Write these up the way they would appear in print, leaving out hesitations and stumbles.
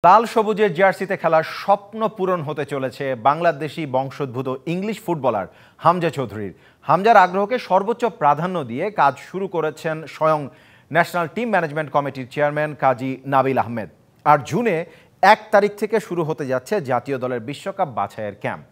লাল সবুজের জার্সিতে খেলার স্বপ্ন পূরণ হতে চলেছে বাংলাদেশি বংশোদ্ভূত ইংলিশ ফুটবলার হামজা চৌধুরীর। হামজার আগ্রহকে সর্বোচ্চ প্রাধান্য দিয়ে কাজ শুরু করেছেন স্বয়ং ন্যাশনাল টিম ম্যানেজমেন্ট কমিটির চেয়ারম্যান কাজী নাবিল আহমেদ। আর জুনে 1 তারিখ থেকে শুরু হতে যাচ্ছে জাতীয় দলের বিশ্বকাপ বাছাইয়ের ক্যাম্প।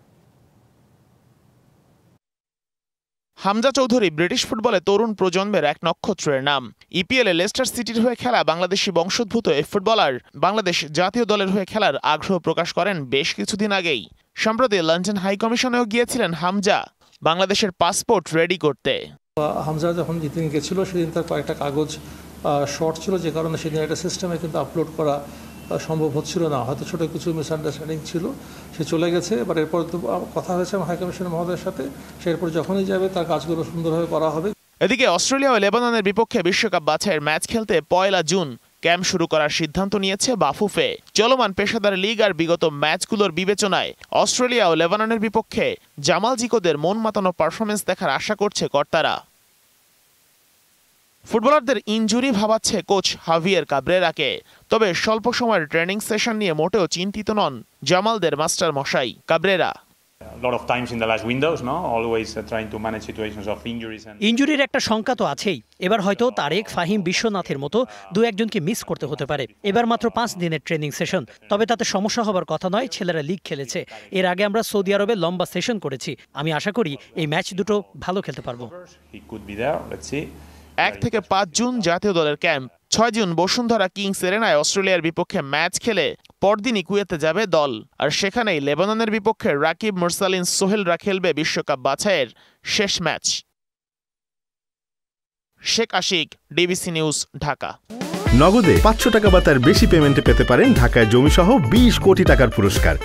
হামজা চৌধুরী ব্রিটিশ ফুটবলে তরুণ প্রজন্মের এক নক্ষত্রের নাম। ইপিএলে লেস্টার সিটির হয়ে খেলা বাংলাদেশি বংশোদ্ভূত এই ফুটবলার বাংলাদেশ জাতীয় দলের হয়ে খেলার আগ্রহ প্রকাশ করেন বেশ কিছুদিন আগেই। সম্প্রতি লন্ডন হাই কমিশনেও গিয়েছিলেন হামজা বাংলাদেশের পাসপোর্ট রেডি করতে। হামজা যখন যেদিন গেছিল সেদিন তার কয়েকটা কাগজ শর্ট ছিল, যে কারণে সেদিন একটা সিস্টেমে কিন্তু আপলোড করা সম্ভব হচ্ছিল না। হয়তো ছোটো কিছু মিসআন্ডারস্ট্যান্ডিং ছিল, সে চলে গেছে। এবার এরপর তো কথা হয়েছে হাই কমিশনার মহোদয়ের সাথে, সেরপর যখনই যাবে তার কাজগুলো সুন্দরভাবে করা হবে। এদিকে অস্ট্রেলিয়া ও লেবাননের বিপক্ষে বিশ্বকাপ বাছাইয়ের ম্যাচ খেলতে 1 জুন ক্যাম্প শুরু করার সিদ্ধান্ত নিয়েছে বাফুফে। চলমান পেশাদার লিগ আর বিগত ম্যাচগুলোর বিবেচনায় অস্ট্রেলিয়া ও লেবাননের বিপক্ষে জামাল জিকোদের মন মাতানো পারফরমেন্স দেখার আশা করছে কর্তারা। ফুটবলারদের ইনজুরি ভাবাচ্ছে কোচ হাভিয়ের কাব্রেরাকে। তবে স্বল্প সময়ের ট্রেনিং সেশন নিয়ে মোটেও চিন্তিত নন জামালদের মাস্টার মশাই কাব্রেরা। ইনজুরির একটা শঙ্কা তো আছেই। এবার হয়তো তারেক, ফাহিম, বিশ্বনাথের মতো 2-1জনকে মিস করতে হতে পারে। এবার মাত্র 5 দিনের ট্রেনিং সেশন, তবে তাতে সমস্যা হবার কথা নয়। ছেলেরা লিগ খেলেছে, এর আগে আমরা সৌদি আরবে লম্বা সেশন করেছি। আমি আশা করি এই ম্যাচ দুটো ভালো খেলতে পারবো। 1 থেকে 5 জুন জাতীয় দলের ক্যাম্প। 6 জুন বসুন্ধরা কিংস এরেনায় অস্ট্রেলিয়ার বিপক্ষে ম্যাচ খেলে পরদিনই কুয়েতে যাবে দল। আর সেখানেই লেবাননের বিপক্ষে রাকিব, মুরসালিন, সোহেলরা খেলবে বিশ্বকাপ বাছাইয়ের শেষ match. Sheikh Ashiq, DBC news, Dhaka. নগদে 500 টাকা বা তার বেশি পেমেন্টে পেতে পারেন ঢাকায় জমিসহ 20 কোটি টাকার পুরস্কার।